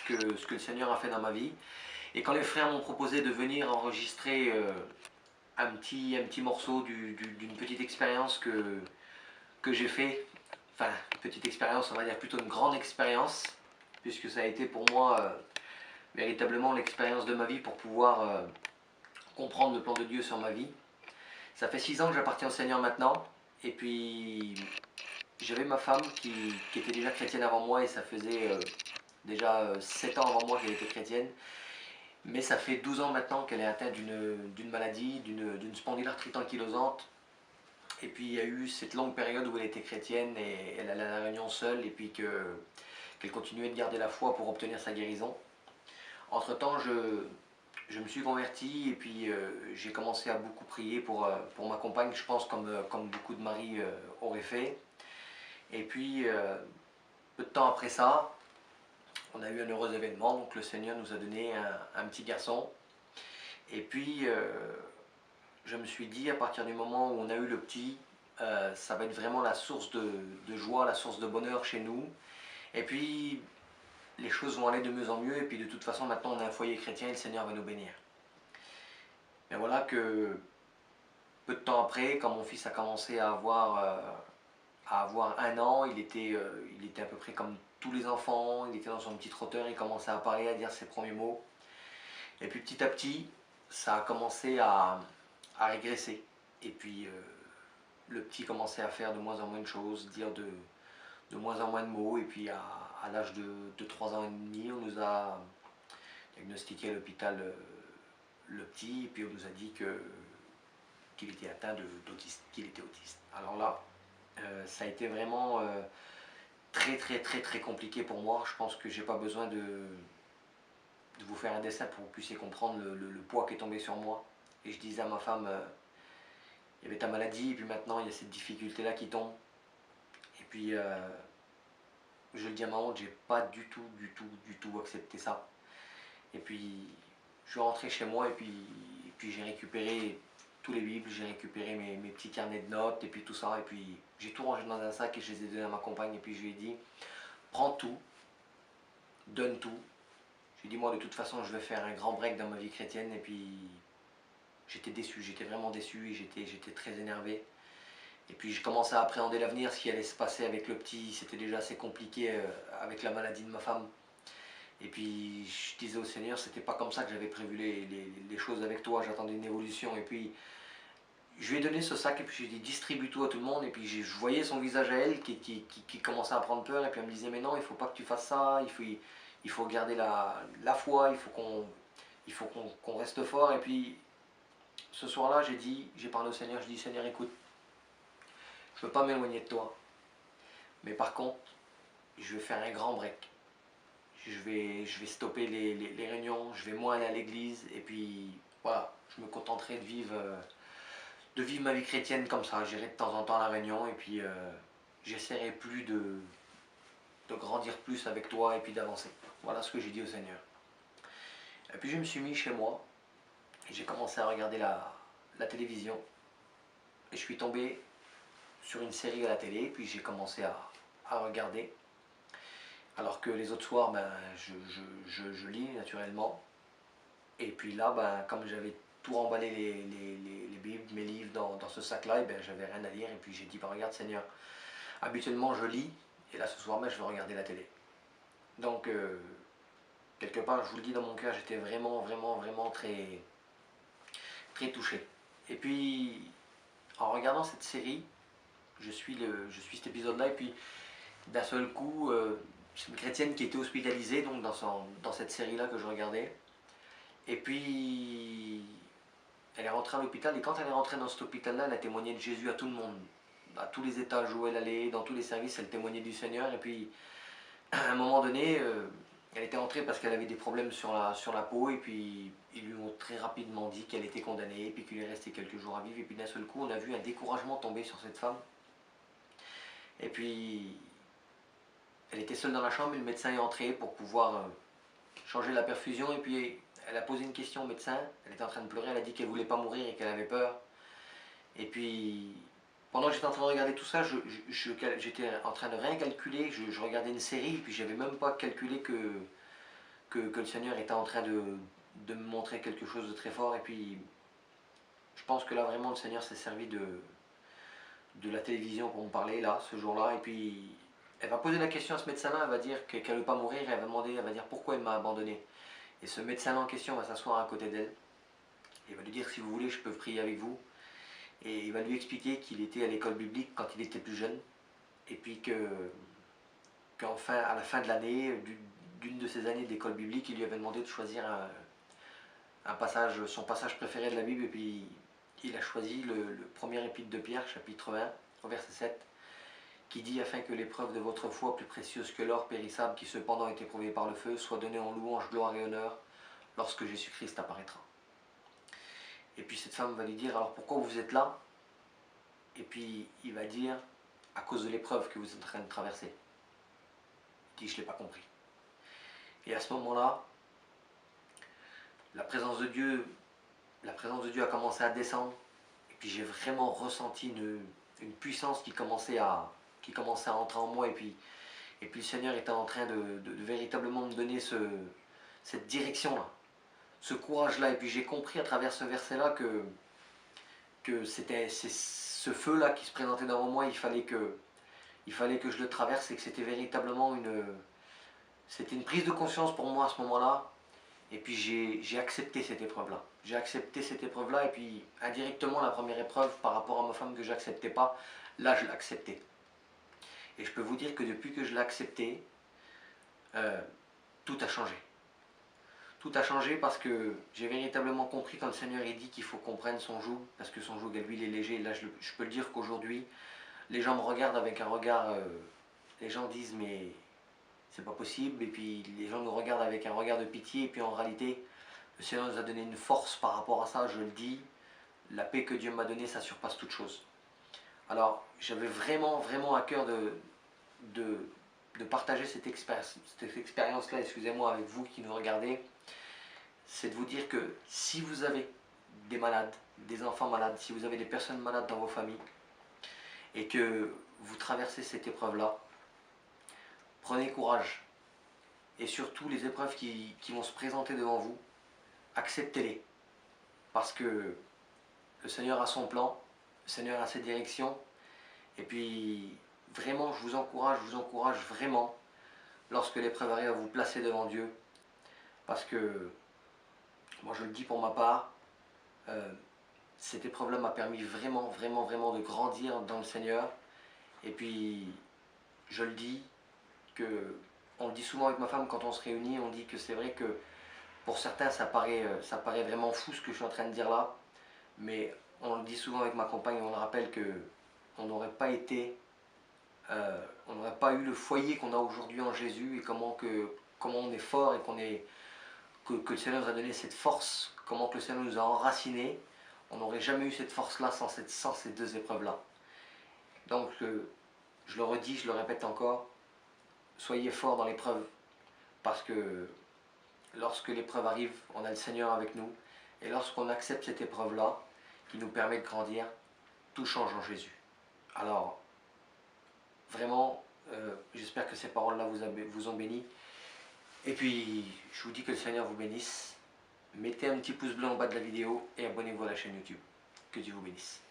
ce que le Seigneur a fait dans ma vie. Et quand les frères m'ont proposé de venir enregistrer un petit morceau d'une petite expérience que j'ai fait, enfin, une petite expérience, on va dire plutôt une grande expérience, puisque ça a été pour moi véritablement l'expérience de ma vie pour pouvoir comprendre le plan de Dieu sur ma vie. Ça fait 6 ans que j'appartiens au Seigneur maintenant, et puis j'avais ma femme qui était déjà chrétienne avant moi, et ça faisait déjà 7 ans avant moi qu'elle était chrétienne. Mais ça fait 12 ans maintenant qu'elle est atteinte d'une maladie, d'une spondylarthrite ankylosante. Et puis il y a eu cette longue période où elle était chrétienne et elle allait à la réunion seule, et puis qu'elle continuait de garder la foi pour obtenir sa guérison. Entre-temps, je me suis converti, et puis j'ai commencé à beaucoup prier pour ma compagne, je pense comme beaucoup de maris auraient fait. Et puis, peu de temps après ça, on a eu un heureux événement, donc le Seigneur nous a donné un petit garçon. Et puis, je me suis dit, à partir du moment où on a eu le petit, ça va être vraiment la source de joie, la source de bonheur chez nous. Et puis, les choses vont aller de mieux en mieux, et puis de toute façon, maintenant on a un foyer chrétien et le Seigneur va nous bénir. Mais voilà que, peu de temps après, quand mon fils a commencé à avoir 1 an, il était à peu près comme tous les enfants, il était dans son petit trotteur, il commençait à parler, à dire ses premiers mots. Et puis petit à petit, ça a commencé à régresser. Et puis le petit commençait à faire de moins en moins de choses, dire de moins en moins de mots. Et puis à l'âge de 3 ans et demi, on nous a diagnostiqué à l'hôpital le petit, et puis on nous a dit qu'il était atteint d'autisme, qu'il était autiste. Alors là, ça a été vraiment très très très très compliqué pour moi. Je pense que j'ai pas besoin de vous faire un dessin pour que vous puissiez comprendre le poids qui est tombé sur moi. Et je disais à ma femme, il y avait ta maladie, et puis maintenant il y a cette difficulté là qui tombe. Et puis je le dis à ma honte, j'ai pas du tout accepté ça. Et puis je suis rentré chez moi, et puis j'ai récupéré tous les bibles, j'ai récupéré mes petits carnets de notes, et puis tout ça, et puis j'ai tout rangé dans un sac et je les ai donnés à ma compagne, et puis je lui ai dit, prends tout, donne tout. Je lui ai dit, moi de toute façon je vais faire un grand break dans ma vie chrétienne. Et puis j'étais déçu, j'étais vraiment déçu, et j'étais très énervé. Et puis je commençais à appréhender l'avenir, ce qui allait se passer avec le petit. C'était déjà assez compliqué avec la maladie de ma femme. Et puis je disais au Seigneur, c'était pas comme ça que j'avais prévu les choses avec toi, j'attendais une évolution. Et puis je lui ai donné ce sac, et puis je lui ai dit, distribue tout à tout le monde. Et puis je voyais son visage à elle qui commençait à prendre peur, et puis elle me disait, mais non, il faut pas que tu fasses ça, il faut garder la foi, il faut qu'on reste fort. Et puis ce soir-là, j'ai parlé au Seigneur, je dis, Seigneur, écoute, je ne veux pas m'éloigner de toi, mais par contre, je vais faire un grand break. Je vais stopper les réunions, je vais moins aller à l'église, et puis voilà, je me contenterai de vivre ma vie chrétienne comme ça. J'irai de temps en temps à la réunion, et puis j'essaierai plus de grandir plus avec toi, et puis d'avancer. Voilà ce que j'ai dit au Seigneur. Et puis je me suis mis chez moi, et j'ai commencé à regarder la télévision, et je suis tombé sur une série à la télé, puis j'ai commencé à regarder. Alors que les autres soirs, ben, je lis naturellement. Et puis là, ben, comme j'avais tout remballé les bibles, mes livres dans ce sac-là, et ben, j'avais rien à lire. Et puis j'ai dit, ben, regarde Seigneur, habituellement je lis, et là ce soir même je vais regarder la télé. Donc, quelque part, je vous le dis, dans mon cœur, j'étais vraiment très, très touché. Et puis, en regardant cette série, je suis cet épisode-là, et puis d'un seul coup, c'est une chrétienne qui était hospitalisée, donc dans cette série-là que je regardais. Et puis, elle est rentrée à l'hôpital, et quand elle est rentrée dans cet hôpital-là, elle a témoigné de Jésus à tout le monde. À tous les étages où elle allait, dans tous les services, elle témoignait du Seigneur. Et puis, à un moment donné, elle était entrée parce qu'elle avait des problèmes sur la peau, et puis ils lui ont très rapidement dit qu'elle était condamnée, et puis qu'il lui restait quelques jours à vivre. Et puis d'un seul coup, on a vu un découragement tomber sur cette femme. Et puis, elle était seule dans la chambre, et le médecin est entré pour pouvoir changer la perfusion. Et puis, elle a posé une question au médecin. Elle était en train de pleurer, elle a dit qu'elle ne voulait pas mourir et qu'elle avait peur. Et puis, pendant que j'étais en train de regarder tout ça, j'étais en train de rien calculer. Je regardais une série, et puis j'avais même pas calculé que que le Seigneur était en train de me montrer quelque chose de très fort. Et puis, je pense que là, vraiment, le Seigneur s'est servi de la télévision pour me parler, là, ce jour-là. Et puis, elle va poser la question à ce médecin-là, elle va dire qu'elle ne veut pas mourir, elle va demander, elle va dire pourquoi il m'a abandonné. Et ce médecin-là en question va s'asseoir à côté d'elle. Il va lui dire, si vous voulez, je peux prier avec vous. Et il va lui expliquer qu'il était à l'école biblique quand il était plus jeune. Et puis qu'enfin, à la fin de l'année, d'une de ses années d'école biblique, il lui avait demandé de choisir un passage, son passage préféré de la Bible. Et puis il a choisi le premier épître de Pierre, chapitre 1, au verset 7, qui dit, afin que l'épreuve de votre foi, plus précieuse que l'or périssable, qui cependant est éprouvé par le feu, soit donnée en louange, gloire et honneur, lorsque Jésus-Christ apparaîtra. Et puis cette femme va lui dire, alors pourquoi vous êtes là? Et puis il va dire, à cause de l'épreuve que vous êtes en train de traverser. Il dit, je ne l'ai pas compris. Et à ce moment-là, la présence de Dieu a commencé à descendre. Et puis j'ai vraiment ressenti une puissance qui commençait à entrer en moi. Et puis le Seigneur était en train de véritablement me donner cette direction-là, ce courage-là. Et puis j'ai compris à travers ce verset-là que c'est ce feu-là qui se présentait devant moi. Il fallait que je le traverse, et que c'était véritablement une prise de conscience pour moi à ce moment-là. Et puis j'ai accepté cette épreuve-là. J'ai accepté cette épreuve-là, et puis indirectement la première épreuve par rapport à ma femme que je n'acceptais pas, là je l'ai acceptée. Et je peux vous dire que depuis que je l'ai accepté, tout a changé. Tout a changé parce que j'ai véritablement compris quand le Seigneur a dit qu'il faut qu'on prenne son joug, parce que son joug à lui il est léger. Et là je peux le dire qu'aujourd'hui, les gens me regardent avec un regard, les gens disent mais c'est pas possible, et puis les gens nous regardent avec un regard de pitié, et puis en réalité, le Seigneur nous a donné une force par rapport à ça, je le dis, la paix que Dieu m'a donnée, ça surpasse toute chose. Alors, j'avais vraiment, vraiment à cœur de partager cette expérience-là, excusez-moi, avec vous qui nous regardez, c'est de vous dire que si vous avez des malades, des enfants malades, si vous avez des personnes malades dans vos familles, et que vous traversez cette épreuve-là, prenez courage. Et surtout, les épreuves qui vont se présenter devant vous, acceptez-les. Parce que le Seigneur a son plan, le Seigneur a ses directions. Et puis, vraiment, je vous encourage vraiment, lorsque l'épreuve arrive, à vous placer devant Dieu. Parce que, moi je le dis pour ma part, cette épreuve-là m'a permis vraiment, vraiment, vraiment de grandir dans le Seigneur. Et puis, je le dis, on le dit souvent avec ma femme quand on se réunit, on dit que c'est vrai que pour certains ça paraît vraiment fou ce que je suis en train de dire là, mais on le dit souvent avec ma compagne, on le rappelle que on n'aurait pas été, on n'aurait pas eu le foyer qu'on a aujourd'hui en Jésus, et comment on est fort, et que le Seigneur nous a donné cette force, comment que le Seigneur nous a enracinés. On n'aurait jamais eu cette force-là sans ces deux épreuves-là. Donc je le redis, je le répète encore, soyez forts dans l'épreuve, parce que lorsque l'épreuve arrive, on a le Seigneur avec nous, et lorsqu'on accepte cette épreuve-là, qui nous permet de grandir, tout change en Jésus. Alors, vraiment, j'espère que ces paroles-là vous ont béni, et puis je vous dis que le Seigneur vous bénisse. Mettez un petit pouce bleu en bas de la vidéo, et abonnez-vous à la chaîne YouTube. Que Dieu vous bénisse.